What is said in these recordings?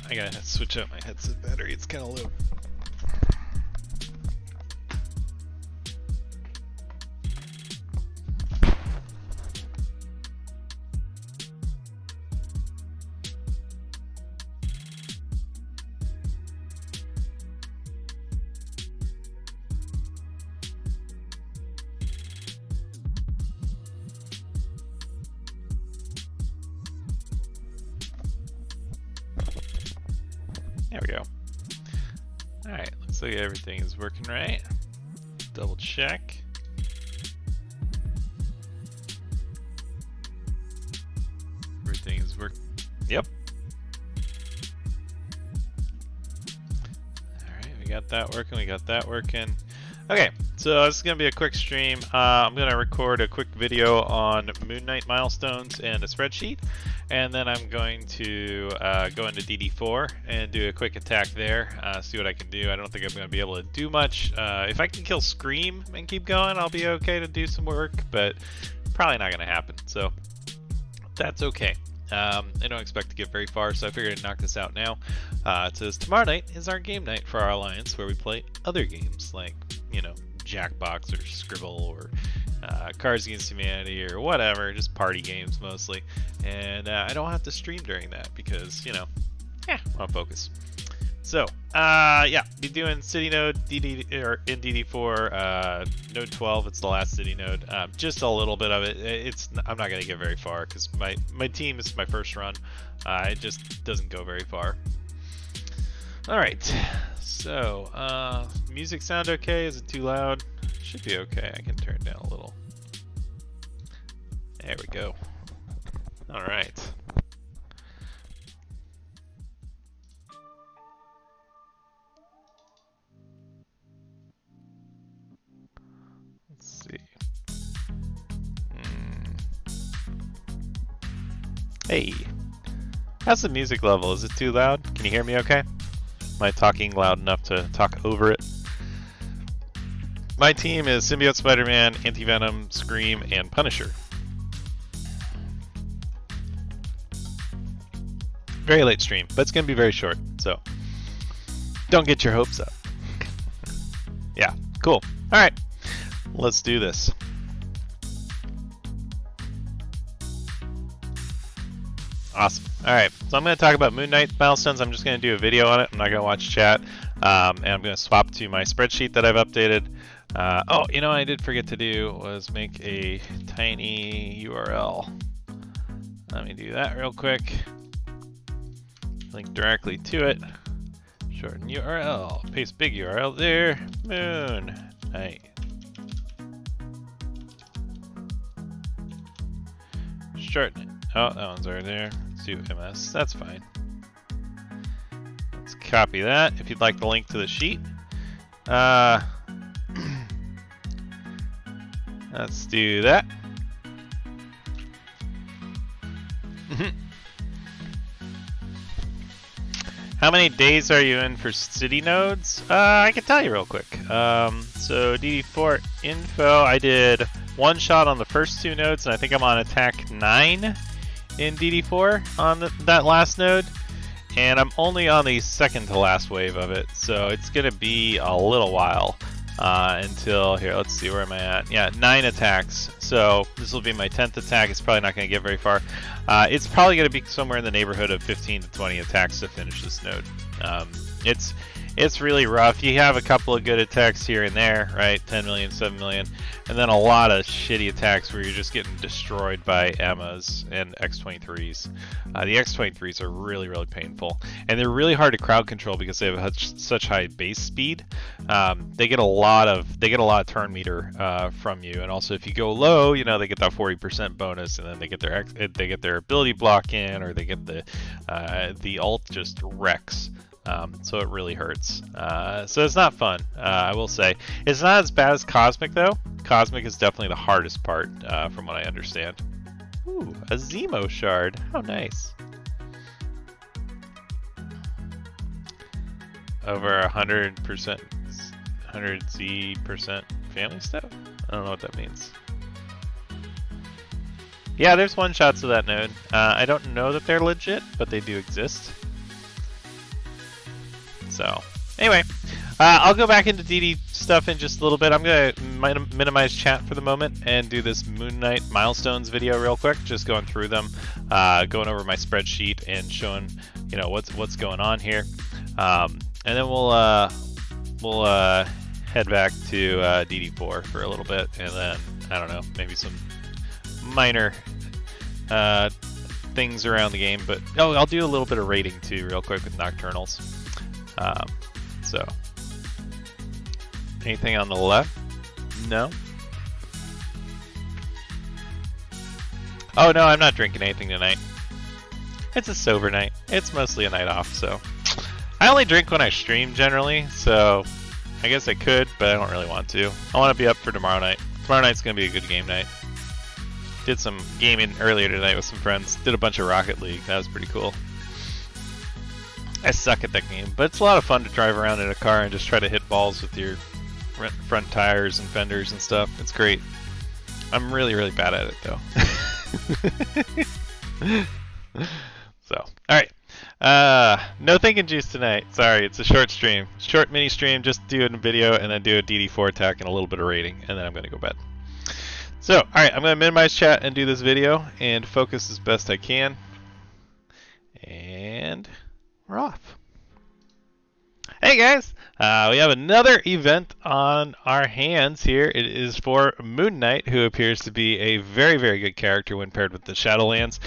I gotta switch out my headset battery. It's kind of low. There we go. Alright, looks like everything is working right. Double check. Everything is working. Yep. Alright, we got that working, we got that working. Okay, so this is going to be a quick stream. I'm going to record a quick video on Moon Knight milestones and a spreadsheet. And then I'm going to go into DD4 and do a quick attack there, see what I can do. I don't think I'm going to be able to do much. If I can kill Scream and keep going, I'll be okay to do some work, but probably not going to happen. So that's okay. I don't expect to get very far, so I figured I'd knock this out now. It says tomorrow night is our game night for our alliance, where we play other games like, you know, Jackbox or Scribble or Cards Against Humanity or whatever, just party games mostly. And I don't have to stream during that because, you know, I want to focus. So, yeah, be doing city node DD or in DD4, node 12. It's the last city node. Just a little bit of it. I'm not going to get very far because my team is my first run. It just doesn't go very far. All right. So, music sound okay? Is it too loud? Should be okay. I can turn it down a little. There we go. All right. Let's see. Hey, how's the music level? Is it too loud? Can you hear me okay? Am I talking loud enough to talk over it? My team is Symbiote, Spider-Man, Anti-Venom, Scream, and Punisher. Very late stream, but it's going to be very short, so don't get your hopes up. Yeah, cool. All right, let's do this. Awesome. All right, so I'm going to talk about Moon Knight milestones. I'm just going to do a video on it. I'm not going to watch chat, and I'm going to swap to my spreadsheet that I've updated. Oh, you know what I did forget to do was make a tiny URL. Let me do that real quick. Link directly to it. Shorten URL. Paste big URL there. Moon Knight. Shorten it. Oh, that one's already there. Let's do MS. That's fine. Let's copy that. If you'd like the link to the sheet. Let's do that. How many days are you in for city nodes? I can tell you real quick. So DD4 info, I did one shot on the first two nodes, and I think I'm on attack 9 in DD4 on that last node. And I'm only on the second to last wave of it, so it's gonna be a little while until, here, let's see, where am I at? Yeah, 9 attacks. So this will be my 10th attack. It's probably not gonna get very far. It's probably gonna be somewhere in the neighborhood of 15 to 20 attacks to finish this node. It's really rough. You have a couple of good attacks here and there, right? 10 million, 7 million, and then a lot of shitty attacks where you're just getting destroyed by Emmas and X-23s. The X-23s are really, really painful, and they're really hard to crowd control because they have such high base speed. They get a lot of turn meter from you, and also if you go low, you know, they get that 40% bonus, and then they get their ability block in, or they get the ult just wrecks. So it really hurts. So it's not fun, I will say. It's not as bad as Cosmic, though. Cosmic is definitely the hardest part, from what I understand. Ooh, a Zemo shard. How nice. Over 100%, 100Z% family stuff? I don't know what that means. Yeah, there's one-shots of that node. I don't know that they're legit, but they do exist. So anyway, I'll go back into DD stuff in just a little bit. I'm going to minimize chat for the moment and do this Moon Knight milestones video real quick, just going through them, going over my spreadsheet and showing, you know, what's going on here. And then we'll head back to DD4 for a little bit, and then, I don't know, maybe some minor things around the game. But I'll do a little bit of rating too real quick with Nocturnals. So anything on the left? No? Oh no, I'm not drinking anything tonight. It's a sober night. It's mostly a night off, so. I only drink when I stream generally, so I guess I could, but I don't really want to. I want to be up for tomorrow night. Tomorrow night's going to be a good game night. Did some gaming earlier tonight with some friends. Did a bunch of Rocket League. That was pretty cool. I suck at that game, but it's a lot of fun to drive around in a car and just try to hit balls with your front tires and fenders and stuff. It's great. I'm really, really bad at it, though. So, alright. No thinking juice tonight. Sorry, it's a short stream. Short mini stream, just do a video and then do a DD4 attack and a little bit of rating, and then I'm going to go bed. So, alright, I'm going to minimize chat and do this video and focus as best I can. And we're off. Hey guys! We have another event on our hands here. It is for Moon Knight, who appears to be a very, very good character when paired with the Shadowlands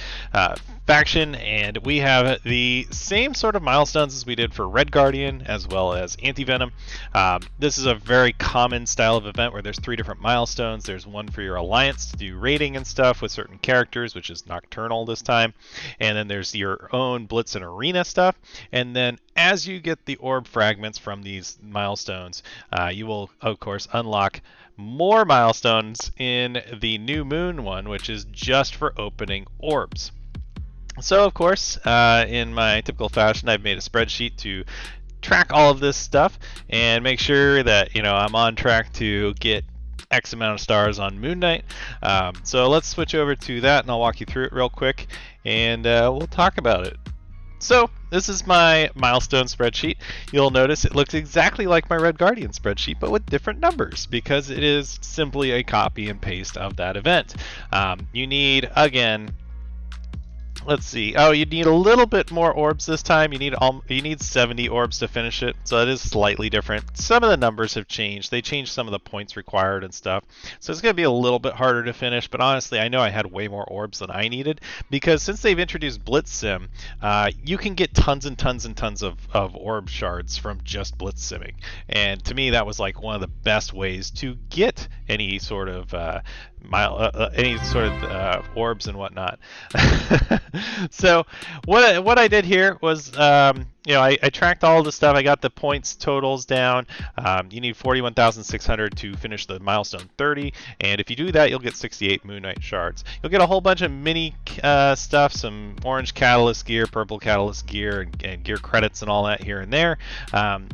faction, and we have the same sort of milestones as we did for Red Guardian as well as Anti-Venom. This is a very common style of event where there's 3 different milestones. There's one for your alliance to do raiding and stuff with certain characters, which is Nocturnal this time, and then there's your own Blitz and Arena stuff, and then as you get the orb fragments from these milestones, you will of course unlock more milestones in the New Moon one, which is just for opening orbs. So of course, in my typical fashion, I've made a spreadsheet to track all of this stuff and make sure that, you know, I'm on track to get X amount of stars on Moon Knight. So let's switch over to that and I'll walk you through it real quick and we'll talk about it. So this is my milestone spreadsheet. You'll notice it looks exactly like my Red Guardian spreadsheet, but with different numbers because it is simply a copy and paste of that event. You need, again, let's see. Oh, you need a little bit more orbs this time. You need 70 orbs to finish it, so it is slightly different. Some of the numbers have changed. They changed some of the points required and stuff. So it's going to be a little bit harder to finish, but honestly, I know I had way more orbs than I needed because since they've introduced Blitz Sim, you can get tons and tons and tons of orb shards from just Blitz Simming. And to me, that was like one of the best ways to get any sort of orbs and whatnot. So what I did here was, you know, I tracked all the stuff. I got the points totals down. You need 41,600 to finish the milestone 30, and if you do that, you'll get 68 Moon Knight shards. You'll get a whole bunch of mini stuff, some orange catalyst gear, purple catalyst gear, and gear credits and all that here and there.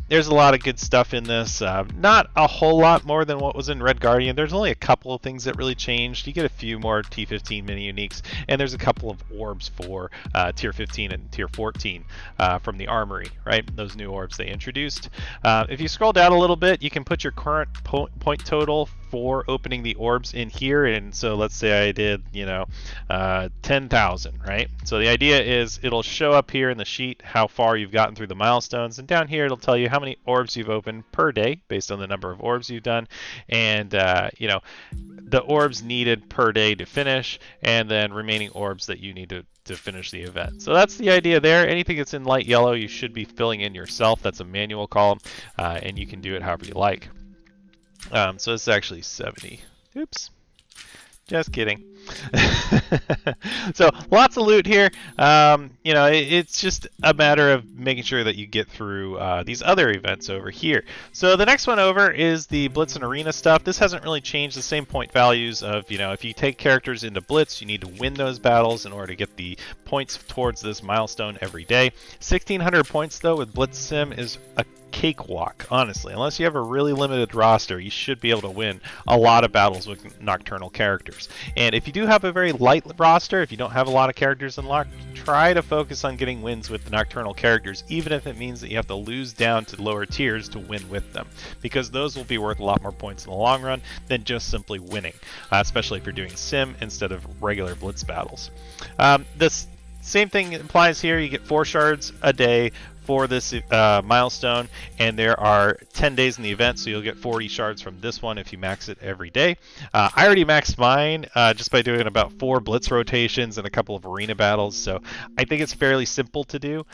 There's a lot of good stuff in this. Not a whole lot more than what was in Red Guardian. There's only a couple of things that really changed. You get a few more T15 mini uniques, and there's a couple of orbs for tier 15 and tier 14 from the armory, right? Those new orbs they introduced. If you scroll down a little bit, you can put your current point total for opening the orbs in here, and so let's say I did, you know, 10,000, right? So the idea is it'll show up here in the sheet how far you've gotten through the milestones, and down here it'll tell you how many orbs you've opened per day based on the number of orbs you've done, and you know, the orbs needed per day to finish, and then remaining orbs that you need to finish the event. So that's the idea there. Anything that's in light yellow you should be filling in yourself. That's a manual column, and you can do it however you like. So it's actually 70. Oops. Just kidding. So lots of loot here. You know, it's just a matter of making sure that you get through these other events over here. So the next one over is the Blitz and Arena stuff. This hasn't really changed. The same point values of, you know, if you take characters into Blitz, you need to win those battles in order to get the points towards this milestone every day. 1,600 points though with Blitz Sim is a cakewalk, honestly. Unless you have a really limited roster, you should be able to win a lot of battles with Nocturnal characters. And if you do have a very light roster, if you don't have a lot of characters unlocked, try to focus on getting wins with the Nocturnal characters, even if it means that you have to lose down to lower tiers to win with them, because those will be worth a lot more points in the long run than just simply winning, especially if you're doing sim instead of regular blitz battles. This same thing applies here. You get 4 shards a day for this milestone, and there are 10 days in the event, so you'll get 40 shards from this one if you max it every day. I already maxed mine just by doing about 4 blitz rotations and a couple of arena battles, so I think it's fairly simple to do.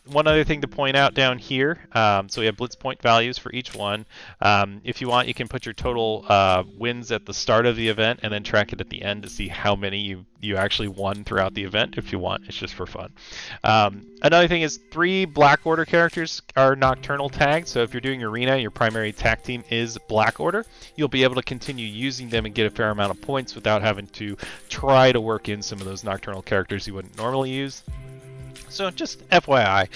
One other thing to point out down here, so we have blitz point values for each one. If you want, you can put your total wins at the start of the event and then track it at the end to see how many you actually won throughout the event if you want. It's just for fun. Another thing is 3 Black Order characters are Nocturnal tagged, so if you're doing Arena, your primary attack team is Black Order, you'll be able to continue using them and get a fair amount of points without having to try to work in some of those Nocturnal characters you wouldn't normally use. So just FYI,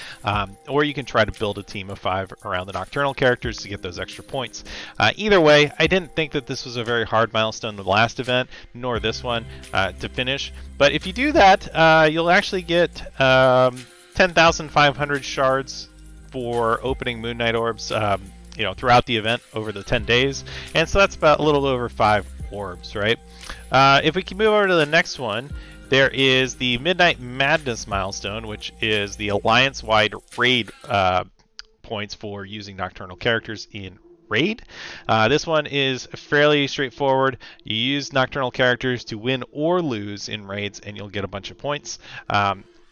or you can try to build a team of 5 around the Nocturnal characters to get those extra points. Either way, I didn't think that this was a very hard milestone the last event, nor this one, to finish. But if you do that, you'll actually get 10,500 shards for opening Moon Knight orbs, throughout the event over the 10 days. And so that's about a little over 5 orbs, right? If we can move over to the next one, there is the Midnight Madness milestone, which is the alliance-wide raid points for using Nocturnal characters in raid. This one is fairly straightforward. You use Nocturnal characters to win or lose in raids, and you'll get a bunch of points.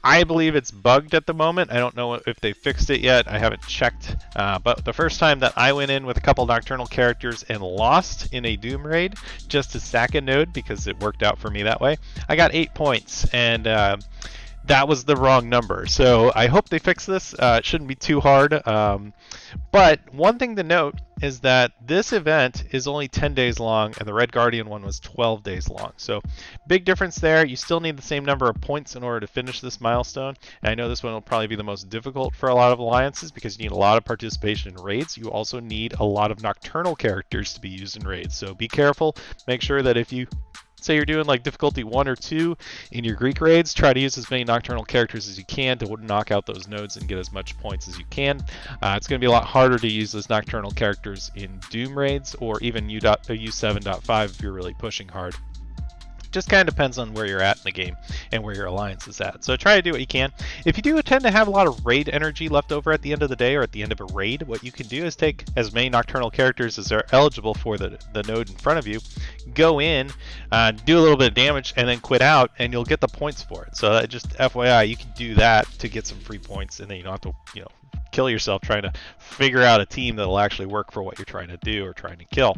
I believe it's bugged at the moment. I don't know if they fixed it yet. I haven't checked. But the first time that I went in with a couple Nocturnal characters and lost in a Doom raid just to sack a node, because it worked out for me that way, I got 8 points. And that was the wrong number. So I hope they fix this. It shouldn't be too hard. But one thing to note is that this event is only 10 days long, and the Red Guardian one was 12 days long. So big difference there. You still need the same number of points in order to finish this milestone. And I know this one will probably be the most difficult for a lot of alliances because you need a lot of participation in raids. You also need a lot of Nocturnal characters to be used in raids. So be careful. Make sure that if you say you're doing like difficulty 1 or 2 in your Greek raids, try to use as many Nocturnal characters as you can to knock out those nodes and get as much points as you can. It's going to be a lot harder to use those Nocturnal characters in Doom raids or even U7.5 if you're really pushing hard. Just kind of depends on where you're at in the game and where your alliance is at. So try to do what you can. If you do tend to have a lot of raid energy left over at the end of the day or at the end of a raid, what you can do is take as many Nocturnal characters as are eligible for the node in front of you, go in, do a little bit of damage, and then quit out, and you'll get the points for it. So just FYI, you can do that to get some free points, and then you don't have to, kill yourself trying to figure out a team that'll actually work for what you're trying to do or trying to kill.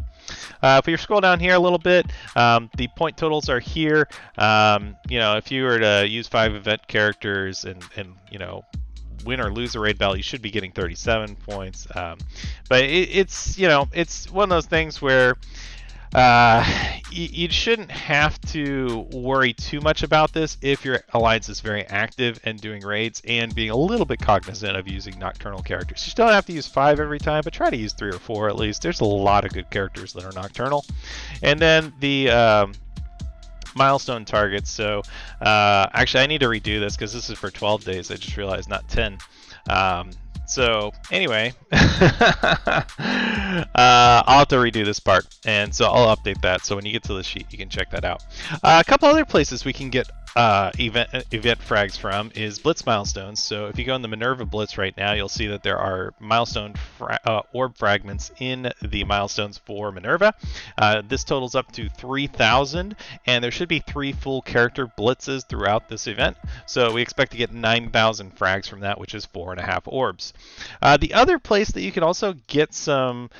If you scroll down here a little bit, the point totals are here. If you were to use 5 event characters and win or lose a raid battle, you should be getting 37 points. But it's one of those things where you shouldn't have to worry too much about this if your alliance is very active and doing raids and being a little bit cognizant of using Nocturnal characters. You don't have to use 5 every time, but try to use 3 or 4 at least. There's a lot of good characters that are Nocturnal. And then the milestone targets. So actually I need to redo this because this is for 12 days. I just realized, not 10. So anyway, I'll have to redo this part, and so I'll update that. So when you get to the sheet, you can check that out. A couple other places we can get event frags from is Blitz milestones. So if you go in the Minerva Blitz right now, you'll see that there are milestone orb fragments in the milestones for Minerva. This totals up to 3,000, and there should be 3 full character blitzes throughout this event. So we expect to get 9,000 frags from that, which is 4.5 orbs. The other place that you can also get some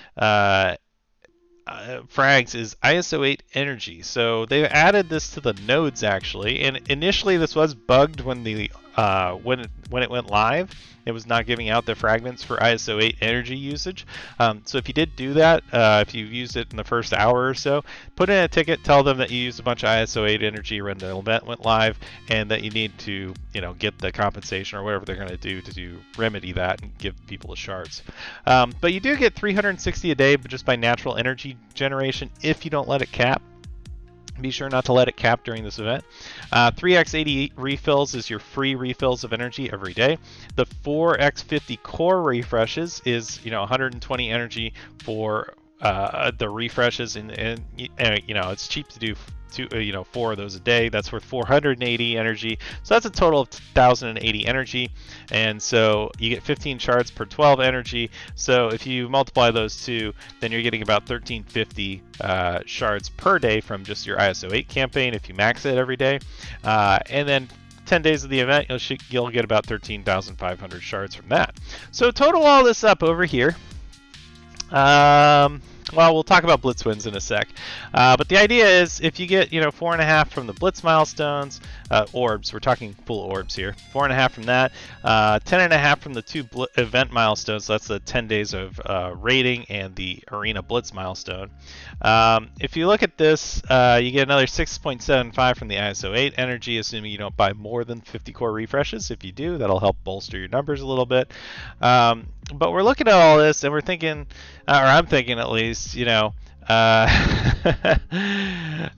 frags is ISO 8 energy. So they've added this to the nodes actually, and initially this was bugged when the when it went live, it was not giving out the fragments for ISO 8 energy usage. So if you did do that, if you used it in the first hour or so, put in a ticket, tell them that you used a bunch of ISO 8 energy when the event went live, and that you need to, get the compensation or whatever they're going to do remedy that and give people the shards. But you do get 360 a day, but just by natural energy generation if you don't let it cap. Be sure not to let it cap during this event. 3x80 refills is your free refills of energy every day. The 4x50 core refreshes is 120 energy for the refreshes, and it's cheap to do 4 of those a day. That's worth 480 energy, so that's a total of 1080 energy, and so you get 15 shards per 12 energy. So if you multiply those two, then you're getting about 1350 shards per day from just your ISO 8 campaign if you max it every day, and then 10 days of the event you'll get about 13,500 shards from that. So total all this up over here. Well, we'll talk about blitz wins in a sec, but the idea is if you get 4.5 from the blitz milestones, orbs, we're talking full orbs here, 4.5 from that, 10.5 from the 2 event milestones, so that's the 10 days of raiding and the arena blitz milestone. If you look at this, you get another 6.75 from the ISO 8 energy, assuming you don't buy more than 50 core refreshes. If you do, that'll help bolster your numbers a little bit. But we're looking at all this and we're thinking, or I'm thinking at least,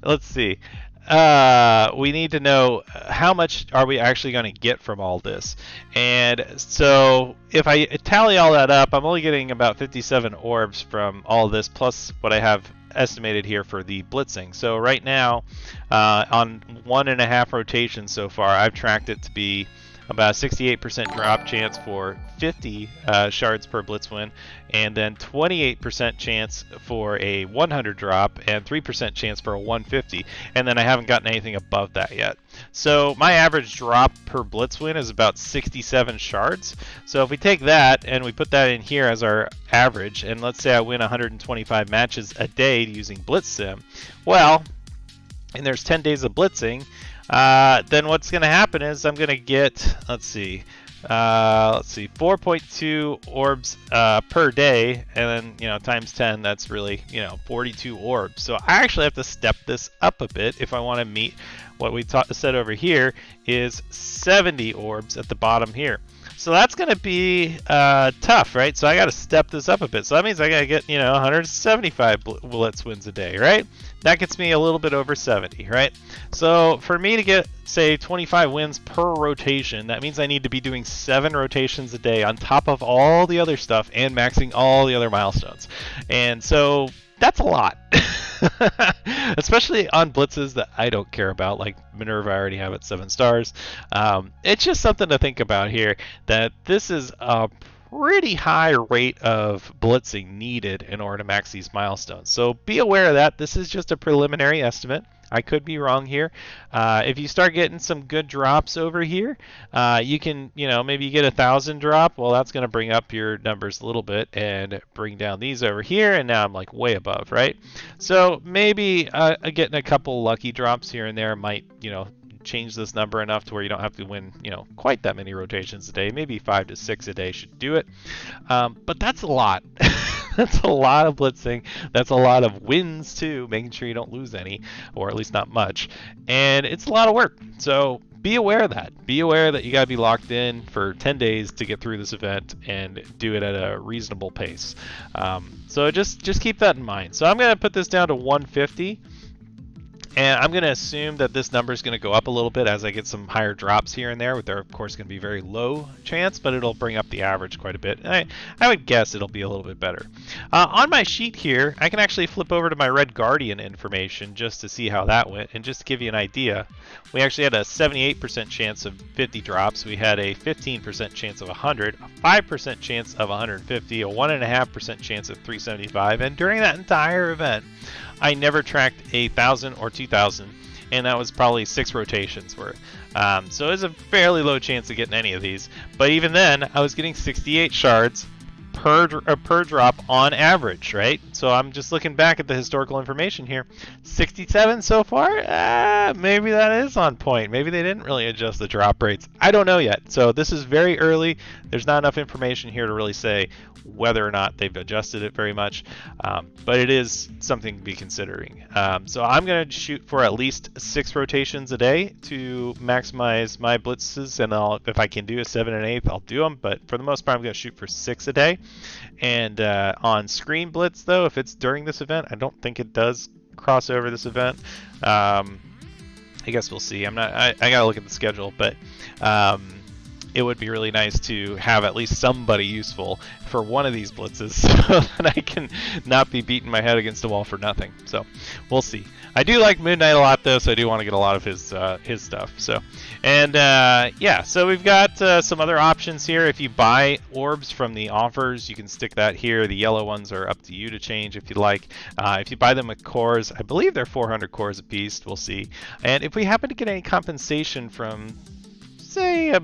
let's see. We need to know how much are we actually going to get from all this. And so if I tally all that up, I'm only getting about 57 orbs from all this, plus what I have estimated here for the blitzing. So right now, on 1.5 rotations so far, I've tracked it to be about a 68% drop chance for 50 shards per blitz win, and then 28% chance for a 100 drop, and 3% chance for a 150, and then I haven't gotten anything above that yet. So my average drop per blitz win is about 67 shards. So if we take that and we put that in here as our average, and let's say I win 125 matches a day using Blitz Sim, well, and there's 10 days of blitzing, then what's going to happen is I'm going to get, let's see, 4.2 orbs per day, and then times 10, that's really 42 orbs. So I actually have to step this up a bit if I want to meet what we said over here is 70 orbs at the bottom here. So that's going to be tough, right? So I got to step this up a bit. So that means I got to get 175 blitz wins a day, right? That gets me a little bit over 70, right? So for me to get, say, 25 wins per rotation, that means I need to be doing 7 rotations a day on top of all the other stuff and maxing all the other milestones. And so that's a lot. Especially on blitzes that I don't care about, like Minerva. I already have it 7 stars. It's just something to think about here, that this is a pretty high rate of blitzing needed in order to max these milestones. So be aware of that. This is just a preliminary estimate. I could be wrong here. If you start getting some good drops over here, you can, maybe you get 1,000 drop. Well, that's going to bring up your numbers a little bit and bring down these over here. And now I'm like way above, right? So maybe getting a couple lucky drops here and there might, change this number enough to where you don't have to win, quite that many rotations a day. Maybe 5 to 6 a day should do it. But that's a lot. That's a lot of blitzing. That's a lot of wins too, making sure you don't lose any, or at least not much. And it's a lot of work. So be aware of that. Be aware that you got to be locked in for 10 days to get through this event and do it at a reasonable pace. So just keep that in mind. So I'm going to put this down to 150. And I'm going to assume that this number is going to go up a little bit as I get some higher drops here and there. They're, of course, going to be very low chance, but it'll bring up the average quite a bit. And I would guess it'll be a little bit better. On my sheet here, I can actually flip over to my Red Guardian information just to see how that went. And just to give you an idea, we actually had a 78% chance of 50 drops. We had a 15% chance of 100, a 5% chance of 150, a 1.5% chance of 375. And during that entire event, I never tracked 1,000 or 2,000, and that was probably 6 rotations worth. So it was a fairly low chance of getting any of these. But even then, I was getting 68 shards per drop on average, right? So I'm just looking back at the historical information here. 67 so far? Maybe that is on point. Maybe they didn't really adjust the drop rates. I don't know yet. So this is very early. There's not enough information here to really say whether or not they've adjusted it very much, but it is something to be considering. So I'm going to shoot for at least 6 rotations a day to maximize my blitzes, and if I can do a 7 and 8, I'll do them, but for the most part I'm going to shoot for 6 a day. And on screen blitz though, if it's during this event, I don't think it does cross over this event. I guess we'll see. I gotta look at the schedule, but it would be really nice to have at least somebody useful for one of these blitzes so that I can not be beating my head against a wall for nothing. So we'll see. I do like Moon Knight a lot though, so I do want to get a lot of his stuff. So, and yeah, so we've got some other options here. If you buy orbs from the offers, you can stick that here. The yellow ones are up to you to change if you'd like. If you buy them with cores, I believe they're 400 cores a piece. We'll see. And if we happen to get any compensation from, say, a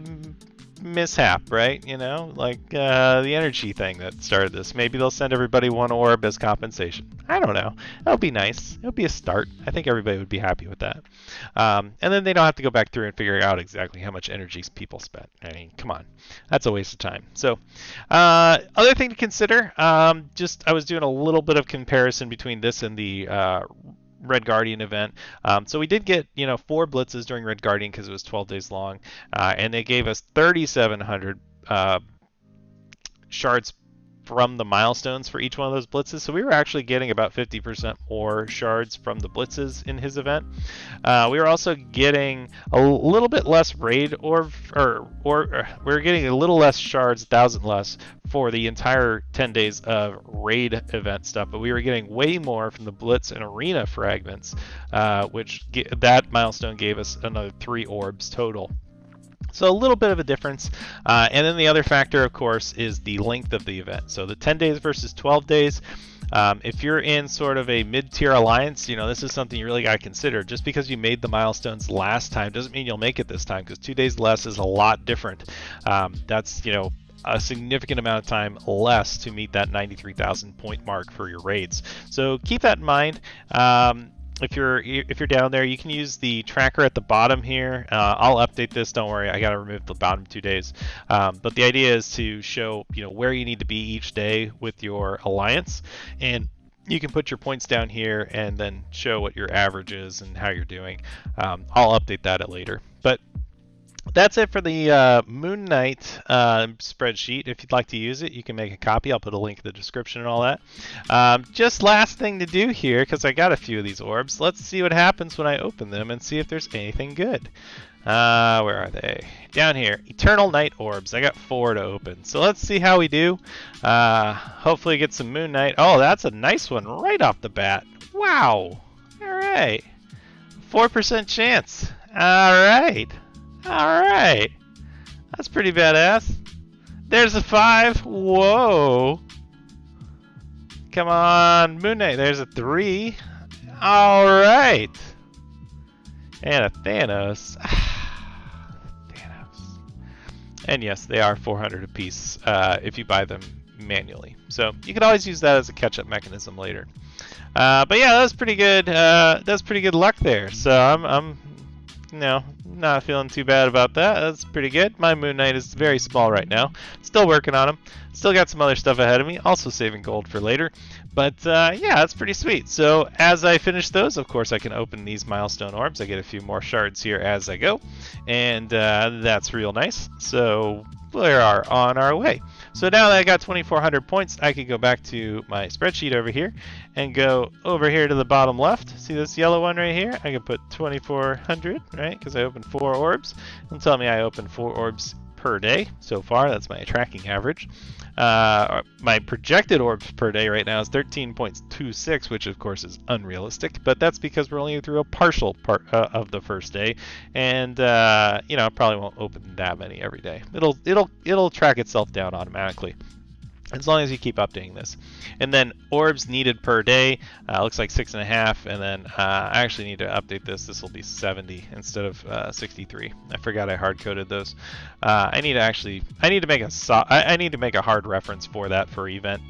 mishap, right? You know, like the energy thing that started this. Maybe they'll send everybody 1 orb as compensation. I don't know. That would be nice. It would be a start. I think everybody would be happy with that. And then they don't have to go back through and figure out exactly how much energy people spent. I mean, come on. That's a waste of time. So, other thing to consider, I was doing a little bit of comparison between this and the Red Guardian event. So we did get 4 blitzes during Red Guardian because it was 12 days long, and they gave us 3,700 shards from the milestones for each one of those blitzes. So we were actually getting about 50% more shards from the blitzes in his event. We were also getting a little bit less raid or we were getting a little less shards, 1,000 less for the entire 10 days of raid event stuff, but we were getting way more from the blitz and arena fragments, that milestone gave us another 3 orbs total. So a little bit of a difference. And then the other factor, of course, is the length of the event. So the 10 days versus 12 days. If you're in sort of a mid-tier alliance, this is something you really got to consider. Just because you made the milestones last time doesn't mean you'll make it this time, because 2 days less is a lot different. That's, a significant amount of time less to meet that 93,000 point mark for your raids. So keep that in mind. If you're down there, you can use the tracker at the bottom here. I'll update this. Don't worry, I gotta remove the bottom 2 days. But the idea is to show where you need to be each day with your alliance, and you can put your points down here and then show what your average is and how you're doing. I'll update that later. But that's it for the Moon Knight spreadsheet. If you'd like to use it, you can make a copy. I'll put a link in the description and all that. Just last thing to do here, because I got a few of these orbs. Let's see what happens when I open them and see if there's anything good. Where are they? Down here. Eternal Night orbs. I got 4 to open. So let's see how we do. Hopefully get some Moon Knight. Oh, that's a nice one right off the bat. Wow. All right. 4% chance. All right. Alright, that's pretty badass. There's a 5. Whoa. Come on, Moon Knight. There's a 3. Alright. And a Thanos. Thanos. And yes, they are 400 apiece if you buy them manually. So you can always use that as a catch-up mechanism later. But yeah, that's pretty good. That's pretty good luck there. So I'm not feeling too bad about that. That's pretty good. My Moon Knight is very small right now. Still working on him. Still got some other stuff ahead of me. Also saving gold for later. But yeah, that's pretty sweet. So as I finish those, of course, I can open these milestone orbs. I get a few more shards here as I go. And that's real nice. So we are on our way. So now that I got 2,400 points, I can go back to my spreadsheet over here and go over here to the bottom left. See this yellow one right here? I can put 2,400, right? Because I opened 4 orbs. It'll tell me I opened 4 orbs per day so far. That's my tracking average. My projected orbs per day right now is 13.26, which of course is unrealistic, but that's because we're only through a partial part of the first day, and probably won't open that many every day. It'll track itself down automatically. as long as you keep updating this. And then orbs needed per day, looks like 6.5, and then I actually need to update this. This will be 70 instead of 63. I forgot I hard coded those. I need to make a hard reference for that for event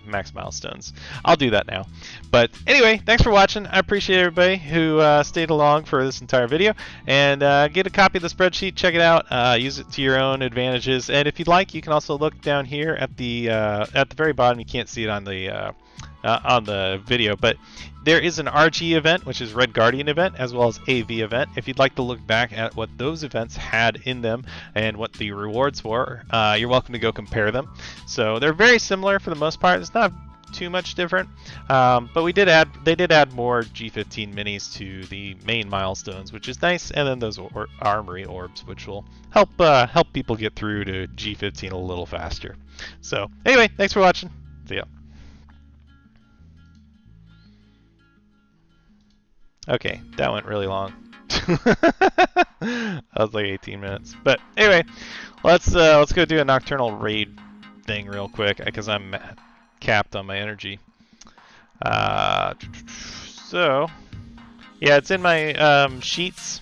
max milestones. I'll do that now. But anyway, thanks for watching. I appreciate everybody who stayed along for this entire video, and get a copy of the spreadsheet, check it out, use it to your own advantages, and if you'd like, you can also look down here at the very bottom. You can't see it on the video, but there is an RG event, which is Red Guardian event, as well as AV event. If you'd like to look back at what those events had in them and what the rewards were, you're welcome to go compare them. So they're very similar for the most part. It's not too much different, but they did add more G15 minis to the main milestones, which is nice, and then those armory orbs, which will help people get through to G15 a little faster. So anyway, thanks for watching. See ya. Okay, that went really long. That was like 18 minutes. But anyway, let's go do a Nocturnal raid thing real quick, because I'm capped on my energy. So yeah, it's in my sheets.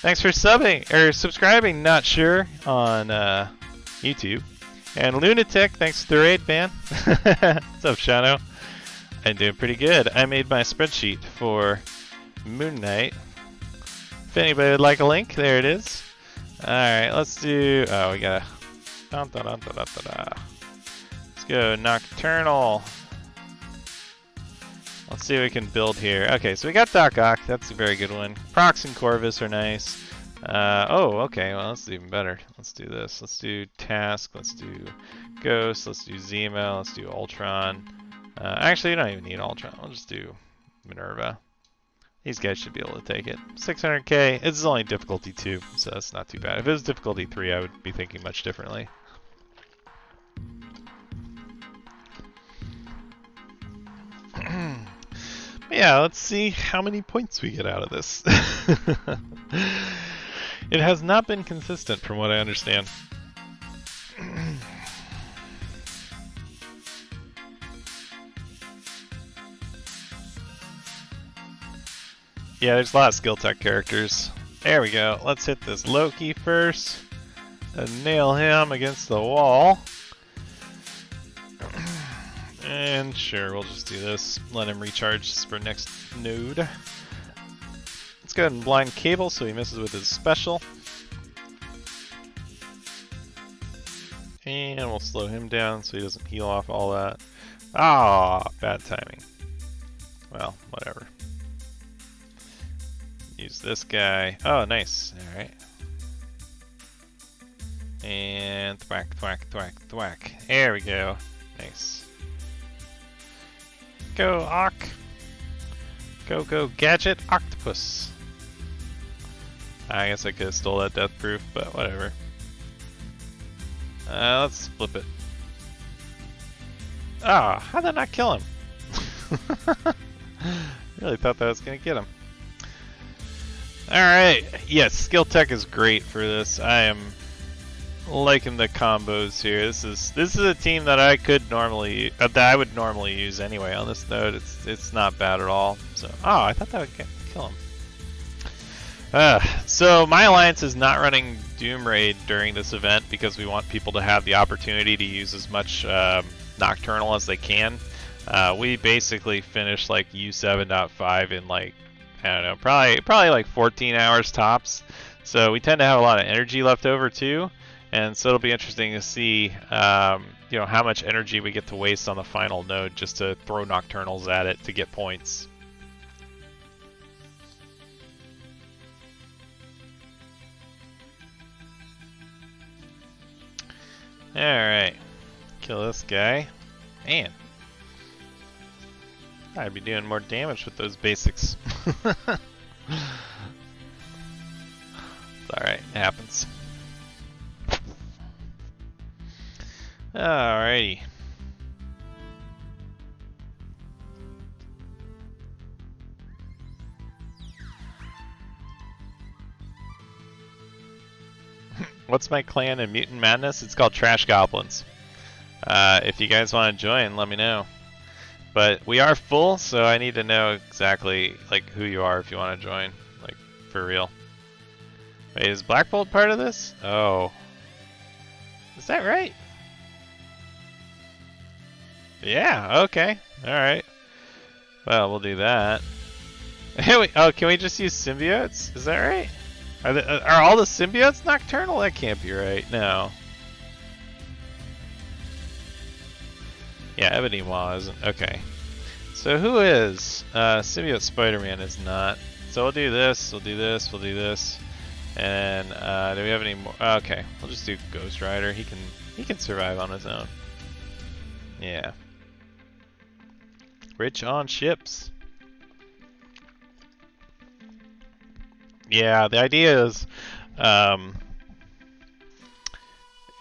Thanks for subscribing, not sure, on YouTube. And Lunatic, thanks for the raid, man. What's up, Shano? I'm doing pretty good. I made my spreadsheet for Moon Knight. If anybody would like a link, there it is. Alright, let's do... Oh, we gotta... Let's go Nocturnal. Let's see what we can build here. Okay, so we got Doc Ock. That's a very good one. Prox and Corvus are nice. Oh, okay. Well, that's even better. Let's do this. Let's do Task. Let's do Ghost. Let's do Zemo. Let's do Ultron. Actually, you don't even need Ultron. I'll just do Minerva. These guys should be able to take it. 600k. This is only difficulty 2, so that's not too bad. If it was difficulty 3, I would be thinking much differently. Yeah, let's see how many points we get out of this. It has not been consistent from what I understand. Yeah, there's a lot of skill tech characters. There we go. Let's hit this Loki first and nail him against the wall. And sure, we'll just do this. Let him recharge for next node. Let's go ahead and blind Cable so he misses with his special. And we'll slow him down so he doesn't heal off all that. Ah, bad timing. Well, whatever. Use this guy. Oh, nice. Alright. And thwack, thwack, thwack, thwack. There we go. Nice. Go, Ock. Go, go, Gadget Octopus. I guess I could have stole that death proof, but whatever. Let's flip it. Ah, how'd that not kill him? Really thought that was gonna get him. Alright, yes, skill tech is great for this. I am liking the combos here. This is a team that I would normally use anyway on this node. It's not bad at all. So I thought that would kill him. So my alliance is not running Doom Raid during this event because we want people to have the opportunity to use as much Nocturnal as they can. We basically finished like U7.5 in like, I don't know, probably like 14 hours tops. So we tend to have a lot of energy left over too. And so it'll be interesting to see, you know, how much energy we get to waste on the final node just to throw Nocturnals at it to get points. Alright, kill this guy. Man, I'd be doing more damage with those basics. It's alright, it happens. Alrighty. What's my clan in Mutant Madness? It's called Trash Goblins. If you guys want to join, let me know. But we are full, so I need to know exactly like who you are if you want to join, like for real. Wait, is Black Bolt part of this? Oh, is that right? Yeah. Okay. All right. Well, we'll do that. Oh, can we just use symbiotes? Is that right? Are all the symbiotes nocturnal? That can't be right. No. Yeah, Ebony Maw isn't. Okay. So who is? Symbiote Spider-Man is not. So we'll do this, we'll do this, we'll do this. And do we have any more? Okay, we'll just do Ghost Rider. He can survive on his own. Yeah. Rich on ships. Yeah, the idea is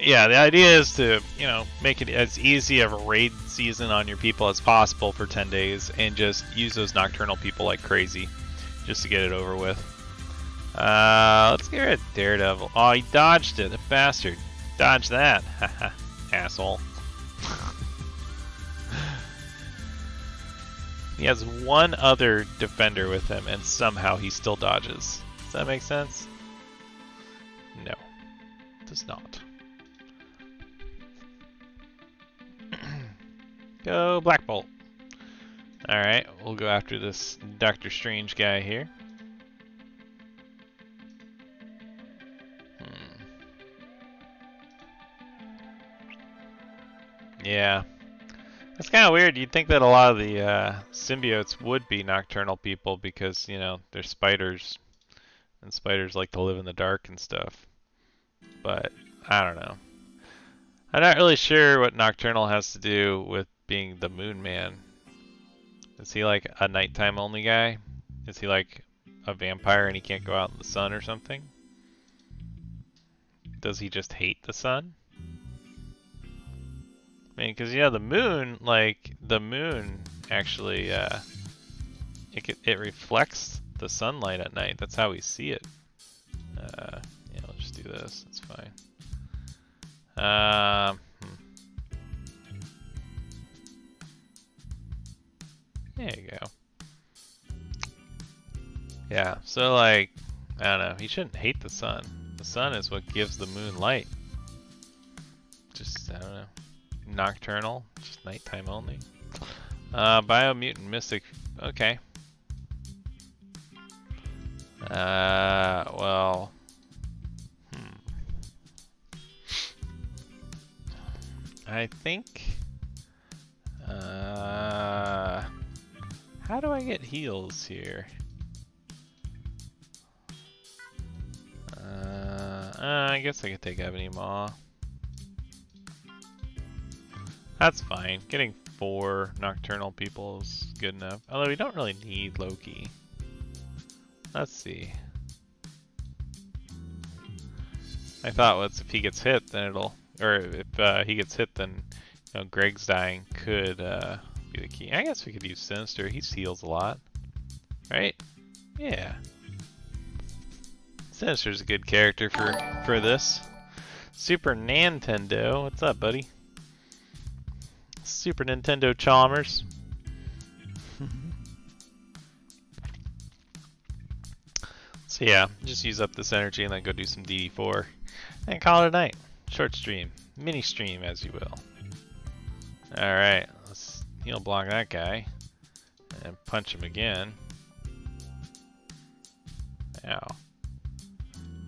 yeah, the idea is to, you know, make it as easy of a raid season on your people as possible for 10 days and just use those nocturnal people like crazy just to get it over with. Let's get rid of Daredevil. Oh, he dodged it, the bastard. Dodge that. Haha, asshole. He has one other defender with him and somehow he still dodges. Does that make sense? No, it does not. Go Black Bolt. Alright, we'll go after this Doctor Strange guy here. Yeah. That's kind of weird. You'd think that a lot of the symbiotes would be nocturnal people because, you know, they're spiders. And spiders like to live in the dark and stuff. But, I don't know. I'm not really sure what Nocturnal has to do with being the Moon Man. Is he like a nighttime only guy? Is he like a vampire and he can't go out in the sun or something? Does he just hate the sun? I mean, because, you know, the moon, like, the moon actually, it reflects the sunlight at night. That's how we see it. Yeah, let's just do this. It's fine. There you go. Yeah, so like, I don't know, he shouldn't hate the sun. The sun is what gives the moon light. Just, I don't know. Nocturnal, just nighttime only. Biomutant Mystic, okay. Well, I think, how do I get heals here? I guess I could take Ebony Maw. That's fine. Getting 4 nocturnal people is good enough. Although we don't really need Loki. Let's see. I thought was if he gets hit, then it'll, or if he gets hit, then you know, Greg's dying could be the key. I guess we could use Sinister. He heals a lot, right? Yeah. Sinister's a good character for this. Super Nintendo, what's up, buddy? Super Nintendo Chalmers. So yeah, just use up this energy and then go do some DD4 and call it a night. Short stream, mini stream as you will. Alright, let's heal block that guy and punch him again. Ow.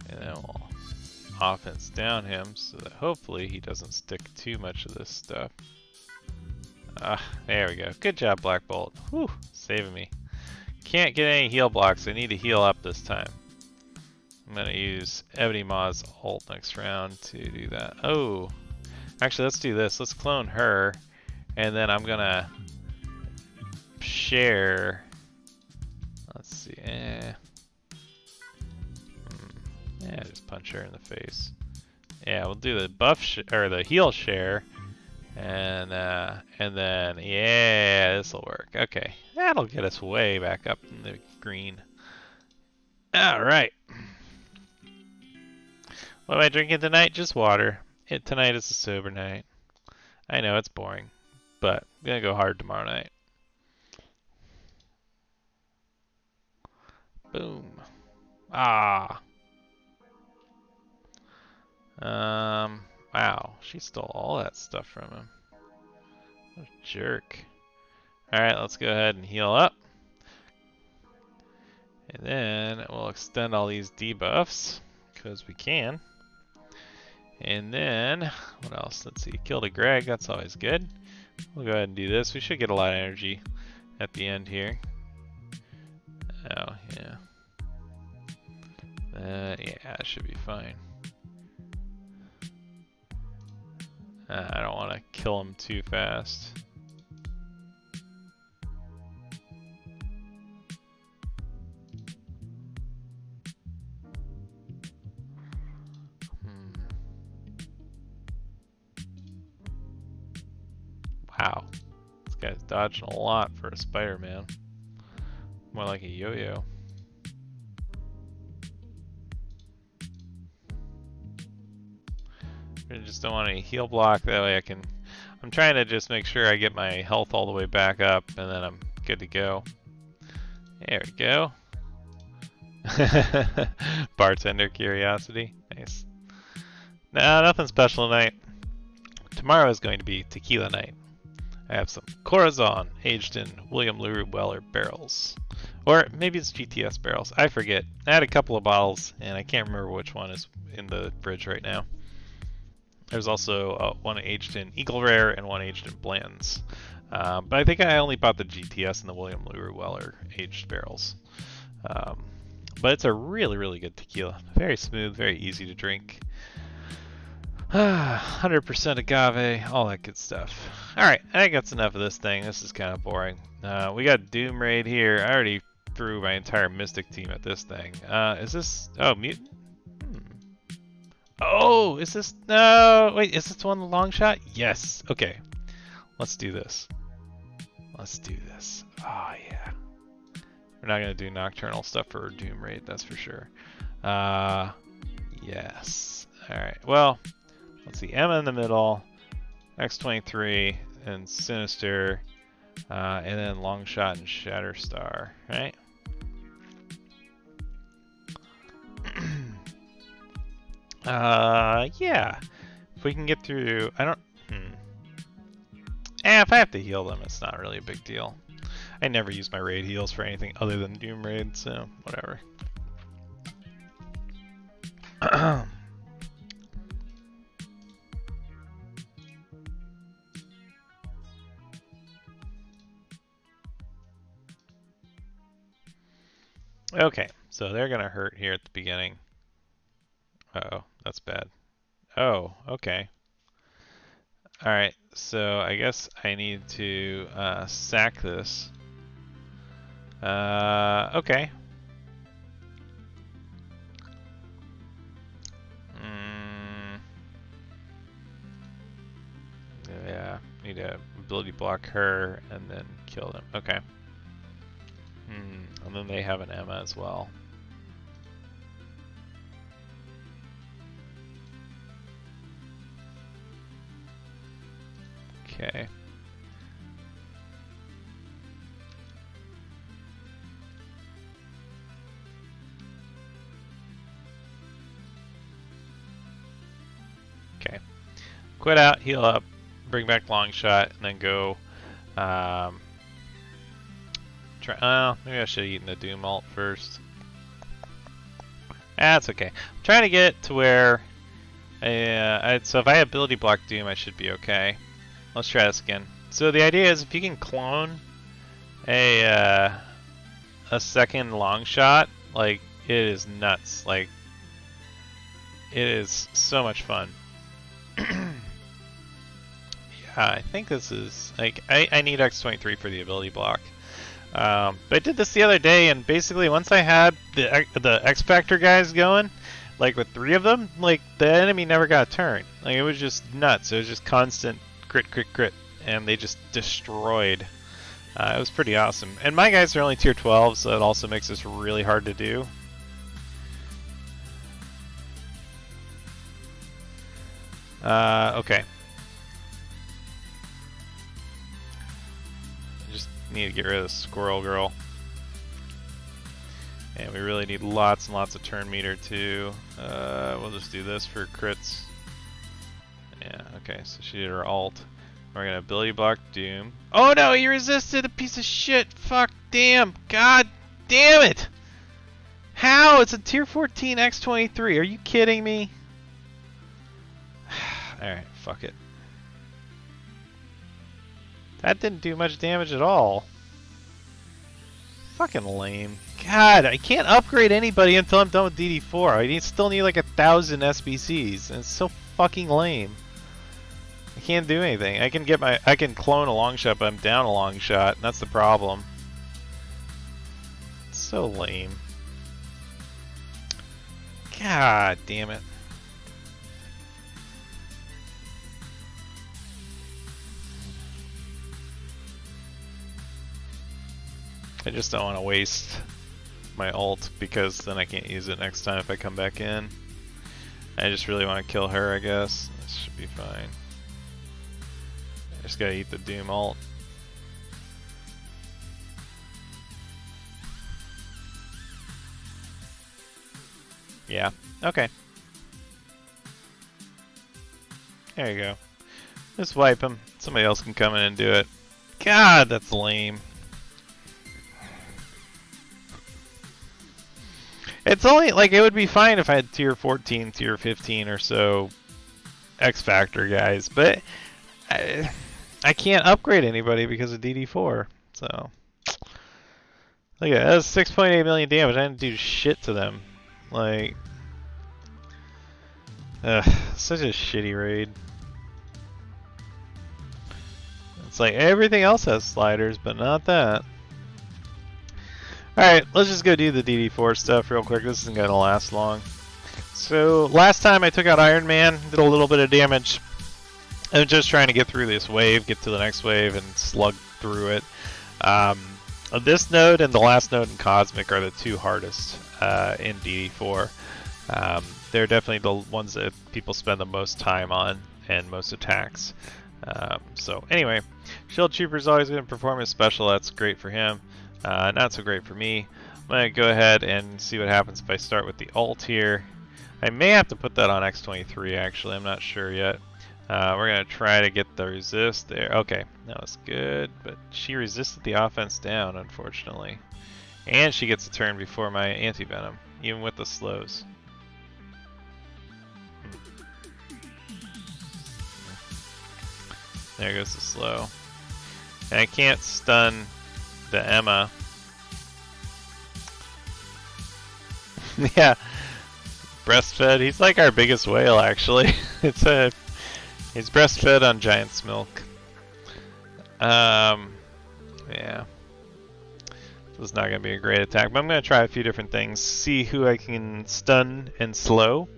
And then we'll offense down him so that hopefully he doesn't stick too much of this stuff. Ah, there we go. Good job, Black Bolt. Whew, saving me. Can't get any heal blocks. I need to heal up this time. I'm gonna use Ebony Maw's ult next round to do that. Oh, actually, let's do this. Let's clone her, and then I'm gonna share. Let's see. Yeah, just punch her in the face. Yeah, we'll do the buff or the heal share. And then, yeah, this'll work. Okay, that'll get us way back up in the green. Alright. What am I drinking tonight? Just water. Tonight is a sober night. I know it's boring, but I'm gonna go hard tomorrow night. Boom. Ah. Wow. She stole all that stuff from him. What a jerk. Alright, let's go ahead and heal up. And then we'll extend all these debuffs, because we can. And then, what else? Let's see, killed a Greg, that's always good. We'll go ahead and do this. We should get a lot of energy at the end here. Oh, yeah. Yeah, it should be fine. I don't want to kill him too fast. Wow. This guy's dodging a lot for a Spider-Man. More like a yo-yo. I just don't want any heal block, that way I can... I'm trying to just make sure I get my health all the way back up, and then I'm good to go. There we go. Bartender curiosity. Nice. Nah, nothing special tonight. Tomorrow is going to be tequila night. I have some Corazon aged in William LaRue Weller barrels. Or maybe it's GTS barrels. I forget. I had a couple of bottles, and I can't remember which one is in the fridge right now. There's also one aged in Eagle Rare and one aged in Blanton's. But I think I only bought the GTS and the William LaRue Weller aged barrels. But it's a really, really good tequila. Very smooth, very easy to drink. 100% agave, all that good stuff. Alright, I think that's enough of this thing. This is kind of boring. We got Doom Raid here. I already threw my entire Mystic team at this thing. Is this... Oh, Mutant? Oh, is this... No! Wait, is this one the long shot? Yes! Okay. Let's do this. Let's do this. Oh, yeah. We're not going to do Nocturnal stuff for Doom Raid, that's for sure. Yes. Alright, well... Let's see, Emma in the middle, X-23, and Sinister, and then Longshot and Shatterstar, right? Yeah. If we can get through, I don't, if I have to heal them, it's not really a big deal. I never use my raid heals for anything other than Doom Raid, so whatever. Okay, so they're gonna hurt here at the beginning. Uh-oh, that's bad. Oh, okay. Alright, so I guess I need to sack this. Okay. Yeah, need to ability block her and then kill them. Okay. And then they have an Emma as well. Okay. Okay. Quit out, heal up, bring back long shot, and then go. Maybe I should have eaten the Doom ult first. That's okay. I'm trying to get to where, so if I ability block Doom, I should be okay. Let's try this again. So the idea is if you can clone a second long shot, like it is nuts. Like it is so much fun. Yeah, I think this is like I need X-23 for the ability block. But I did this the other day, and basically once I had the X Factor guys going, like with 3 of them, like the enemy never got a turn. Like it was just nuts. It was just constant crit, crit, crit, and they just destroyed. It was pretty awesome. And my guys are only tier 12, so it also makes this really hard to do. Okay. need to get rid of the Squirrel Girl. And we really need lots and lots of turn meter too. We'll just do this for crits. Yeah, okay, so she did her ult. We're gonna ability block Doom. Oh no, he resisted, a piece of shit! Fuck, damn, god damn it! How? It's a tier 14 X23, are you kidding me? Alright, fuck it. That didn't do much damage at all. Fucking lame. God, I can't upgrade anybody until I'm done with DD4. I still need like 1,000 SBCs, and it's so fucking lame. I can't do anything. I can clone a long shot, but I'm down a long shot, and that's the problem. It's so lame. God damn it. I just don't want to waste my ult because then I can't use it next time if I come back in. I just really want to kill her, I guess. This should be fine. I just gotta eat the Doom ult. Yeah, okay. There you go. Just wipe him. Somebody else can come in and do it. God, that's lame. It's only, like, it would be fine if I had tier 14, tier 15 or so X Factor guys, but I can't upgrade anybody because of DD4, so. Look at that, that's 6.8 million damage, I didn't do shit to them. Like, such a shitty raid. It's like everything else has sliders, but not that. Alright, let's just go do the DD4 stuff real quick. This isn't going to last long. So, last time I took out Iron Man, did a little bit of damage. I'm just trying to get through this wave, get to the next wave, and slug through it. This node and the last node in Cosmic are the two hardest in DD4. They're definitely the ones that people spend the most time on and most attacks. So, anyway, Shield Trooper's always going to perform his special. That's great for him. Not so great for me. I'm going to go ahead and see what happens if I start with the ult here. I may have to put that on X23 actually, I'm not sure yet. We're going to try to get the resist there. Okay, that was good, but she resisted the offense down unfortunately. And she gets a turn before my anti-venom, even with the slows. There goes the slow. And I can't stun the Emma. Yeah, breastfed. He's like our biggest whale, actually. He's breastfed on Giant's milk. Yeah, this is not going to be a great attack, but I'm going to try a few different things. See who I can stun and slow.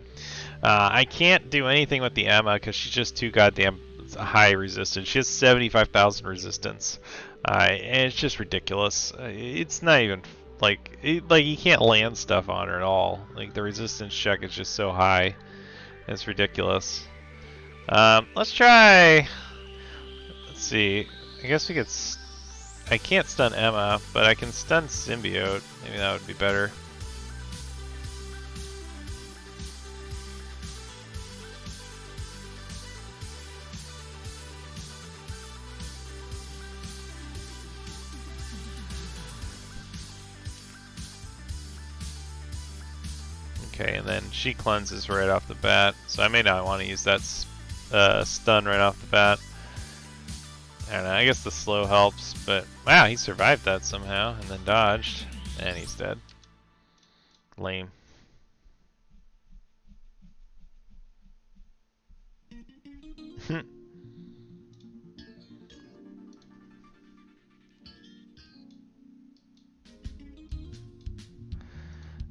I can't do anything with the Emma because she's just too goddamn high resistance. She has 75,000 resistance. And it's just ridiculous. It's not even like you can't land stuff on her at all. Like the resistance check is just so high. It's ridiculous. Let's try. Let's see. I guess we could. I can't stun Emma, but I can stun Symbiote. Maybe that would be better. Okay, and then she cleanses right off the bat, so I may not want to use that stun right off the bat. I don't know, I guess the slow helps, but wow, he survived that somehow, and then dodged, and he's dead. Lame.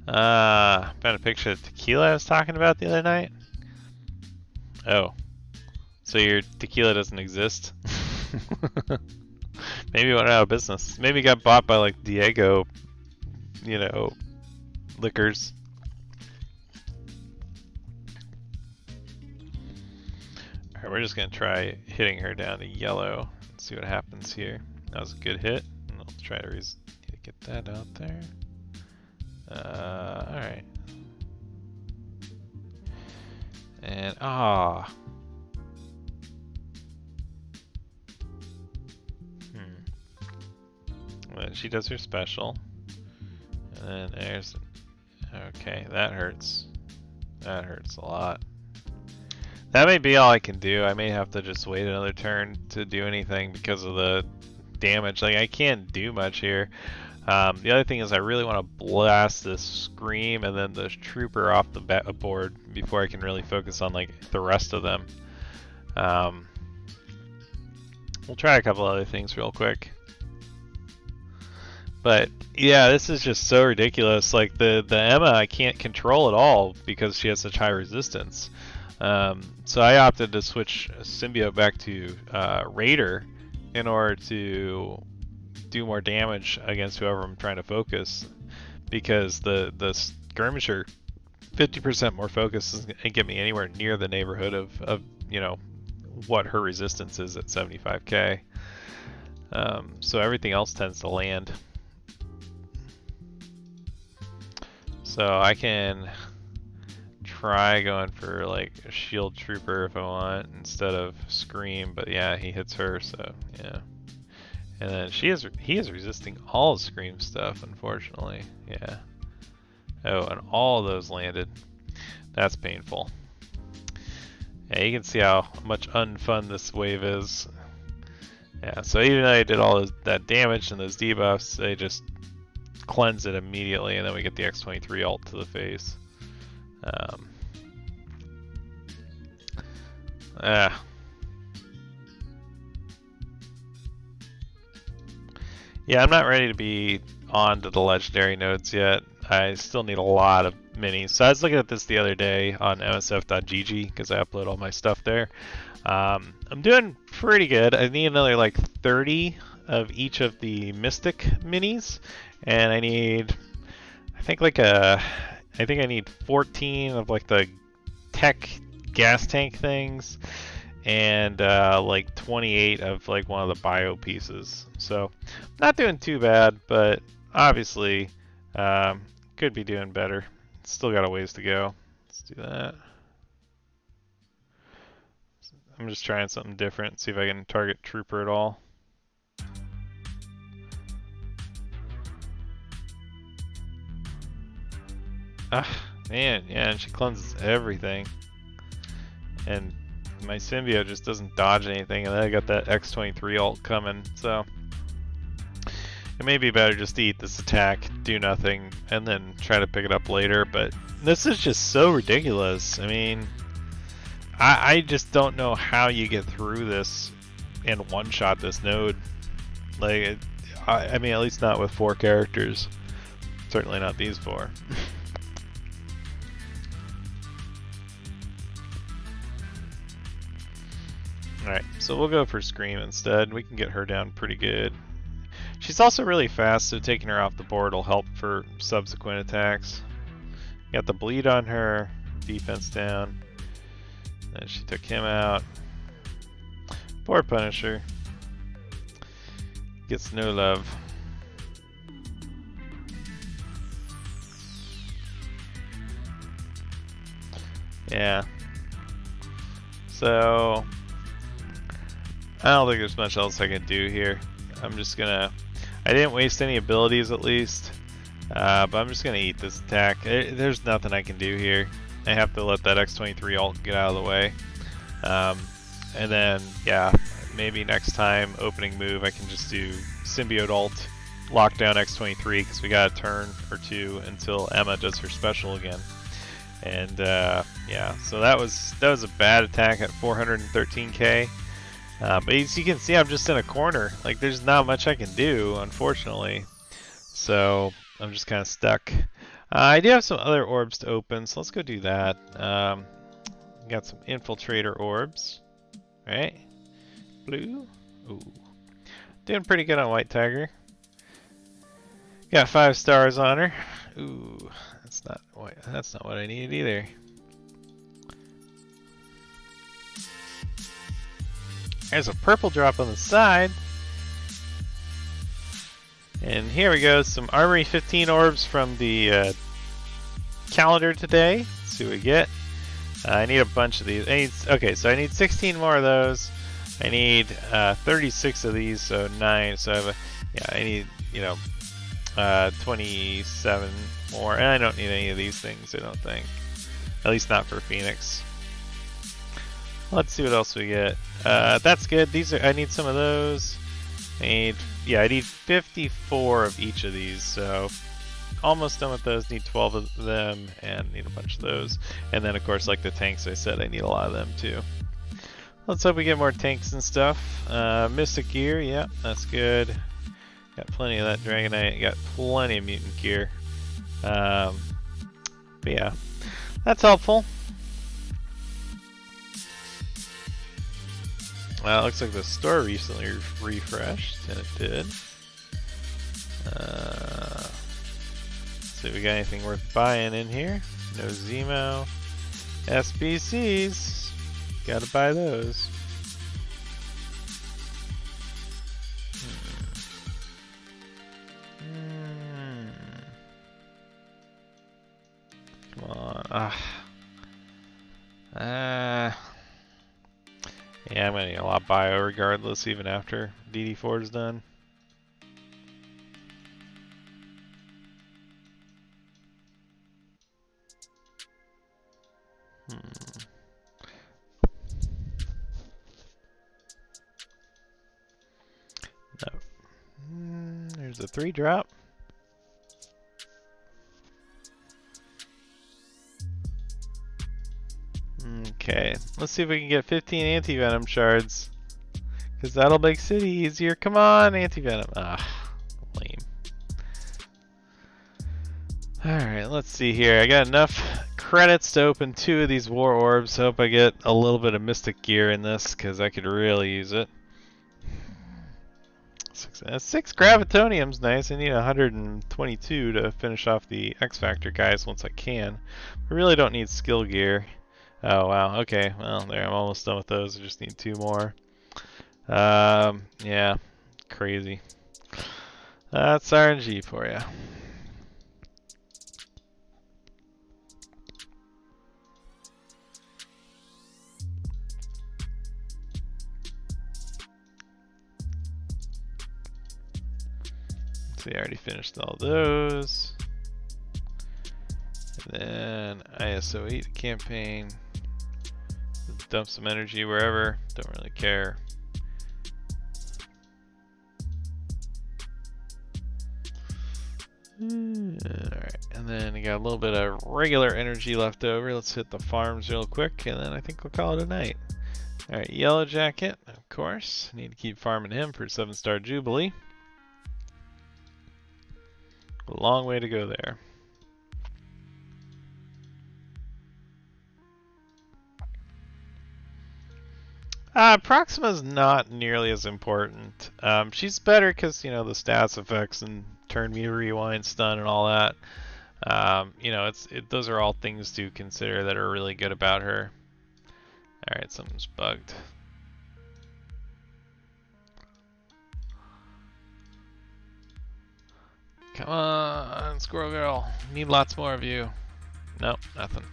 Found a picture of tequila I was talking about the other night. Oh. So your tequila doesn't exist? Maybe it went out of business. Maybe it got bought by like Diego, you know, liquors. Alright, we're just gonna try hitting her down to yellow and see what happens here. That was a good hit. try to get that out there. Alright. And, Well, she does her special. And then there's... Okay, that hurts. That hurts a lot. That may be all I can do. I may have to just wait another turn to do anything because of the damage. Like, I can't do much here. The other thing is I really want to blast this Scream and then the Trooper off the board before I can really focus on like the rest of them. We'll try a couple other things real quick. But yeah, this is just so ridiculous. Like the Emma I can't control at all because she has such high resistance. So I opted to switch Symbiote back to Raider in order to do more damage against whoever I'm trying to focus, because the Skirmisher 50% more focus isn't gonna get me anywhere near the neighborhood of you know what her resistance is at 75k. So everything else tends to land. So I can try going for like a Shield Trooper if I want instead of Scream, but yeah, he hits her, so yeah. And then he is resisting all Scream stuff, unfortunately. Yeah. Oh, and all of those landed. That's painful. Yeah, you can see how much unfun this wave is. Yeah, so even though I did all that damage and those debuffs, they just cleanse it immediately, and then we get the X-23 ult to the face. Yeah, I'm not ready to be on to the legendary nodes yet. I still need a lot of minis. So I was looking at this the other day on msf.gg because I upload all my stuff there. I'm doing pretty good. I need another like 30 of each of the Mystic minis, and I need, I think I need 14 of like the tech gas tank things, and like 28 of like one of the bio pieces. So not doing too bad, but obviously could be doing better. Still got a ways to go. Let's do that. I'm just trying something different, see if I can target Trooper at all. Man, yeah, and she cleanses everything. And my Symbiote just doesn't dodge anything, and then I got that X-23 ult coming, so it may be better just to eat this attack, do nothing, and then try to pick it up later, but this is just so ridiculous. I mean, I just don't know how you get through this and one-shot this node. Like, I mean, at least not with 4 characters. Certainly not these 4. Alright, so we'll go for Scream instead. We can get her down pretty good. She's also really fast, so taking her off the board will help for subsequent attacks. Got the bleed on her, defense down. And she took him out. Poor Punisher. Gets no love. Yeah. So I don't think there's much else I can do here. I'm just gonna... I didn't waste any abilities at least. But I'm just gonna eat this attack. There's nothing I can do here. I have to let that X-23 ult get out of the way. And then, yeah, maybe next time, opening move, I can just do Symbiote ult, lock down X-23, because we got a turn or two until Emma does her special again. And yeah, so that was a bad attack at 413k. But as you can see, I'm just in a corner. Like, there's not much I can do, unfortunately. So I'm just kind of stuck. I do have some other orbs to open, so let's go do that. Got some Infiltrator orbs, right? Blue. Ooh, doing pretty good on White Tiger. Got 5 stars on her. Ooh, that's not what I needed either. There's a purple drop on the side. And here we go, some Armory 15 orbs from the calendar today. Let's see what we get. I need a bunch of these. Okay, so I need 16 more of those. I need 36 of these, so 9. So I have I need 27 more, and I don't need any of these things. I don't think, at least not for Phoenix. Let's see what else we get. That's good. I need some of those. I need 54 of each of these. So almost done with those. Need 12 of them, and need a bunch of those. And then of course, like the tanks, I said I need a lot of them too. Let's hope we get more tanks and stuff. Mystic gear, yeah, that's good. Got plenty of that Dragonite. Got plenty of mutant gear. But yeah, that's helpful. Well, it looks like the store recently refreshed, and it did. Let's see if we got anything worth buying in here. No Zemo. SBCs. Gotta buy those. Come on. Yeah, I'm gonna need a lot of bio regardless, even after DD4 is done. No. There's a 3-drop. Okay, let's see if we can get 15 anti-venom shards, because that'll make City easier. Come on, anti-venom. Lame. Alright, let's see here. I got enough credits to open 2 of these war orbs. Hope I get a little bit of mystic gear in this, because I could really use it. 6 gravitonium's nice. I need 122 to finish off the X Factor guys once I can. I really don't need skill gear. Oh wow, okay, well there, I'm almost done with those. I just need 2 more. Yeah, crazy. That's RNG for you. See, I already finished all those. And then ISO 8 campaign. Dump some energy wherever, don't really care. Alright, and then I got a little bit of regular energy left over. Let's hit the farms real quick, and then I think we'll call it a night. Alright, Yellow Jacket, of course. Need to keep farming him for 7-star Jubilee. A long way to go there. Proxima's not nearly as important. She's better because, the stats effects and turn me rewind stun and all that. Those are all things to consider that are really good about her. Alright, something's bugged. Come on, Squirrel Girl. Need lots more of you. Nope, nothing.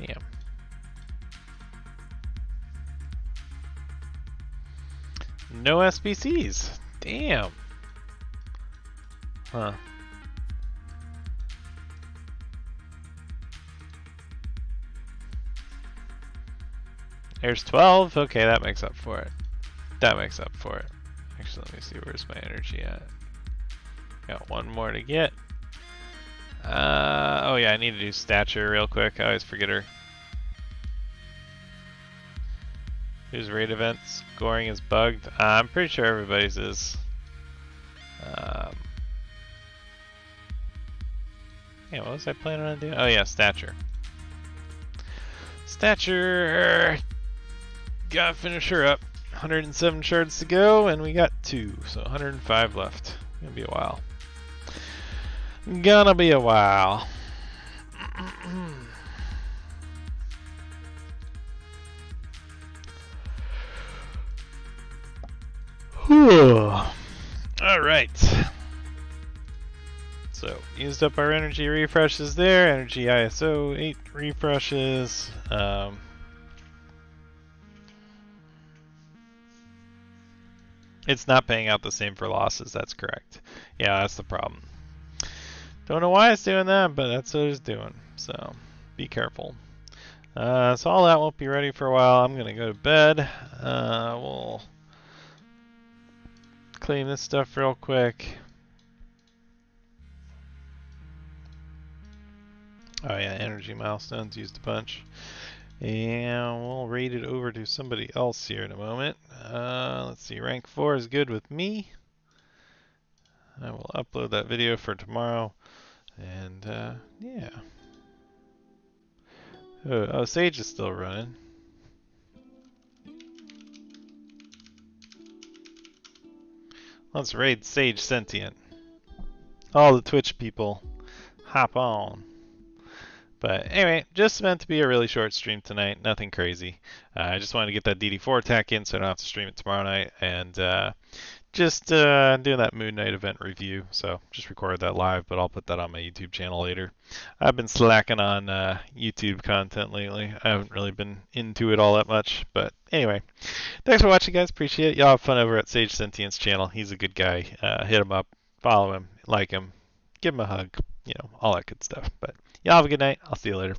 Damn. No SBCs. Damn. Huh. There's 12. Okay, that makes up for it. That makes up for it. Actually, let me see, where's my energy at? Got 1 more to get. Oh yeah, I need to do stature real quick. I always forget her. Whose raid event scoring is bugged? I'm pretty sure everybody's is. Yeah, what was I planning on doing? Oh yeah, stature. Stature! Gotta finish her up. 107 shards to go, and we got 2, so 105 left. Gonna be a while. Gonna be a while. right. So, used up our energy refreshes there. Energy ISO 8 refreshes. It's not paying out the same for losses, that's correct. Yeah, that's the problem. Don't know why it's doing that, but that's what it's doing. So, be careful. So all that won't be ready for a while. I'm going to go to bed. We'll clean this stuff real quick. Oh yeah, energy milestones used a bunch. And we'll rate it over to somebody else here in a moment. Let's see, rank 4 is good with me. I will upload that video for tomorrow. And yeah. Oh, Sage is still running. Let's raid Sage Sentient. All the Twitch people, hop on. But anyway, just meant to be a really short stream tonight, nothing crazy. I just wanted to get that DD4 attack in so I don't have to stream it tomorrow night, and just doing that Moon Knight event review. So just recorded that live, but I'll put that on my YouTube channel later. I've been slacking on YouTube content lately. I haven't really been into it all that much, but anyway. Thanks for watching, guys. Appreciate it. Y'all have fun over at Sage Sentient's channel. He's a good guy. Hit him up, follow him, like him, give him a hug, you know, all that good stuff. But y'all have a good night. I'll see you later.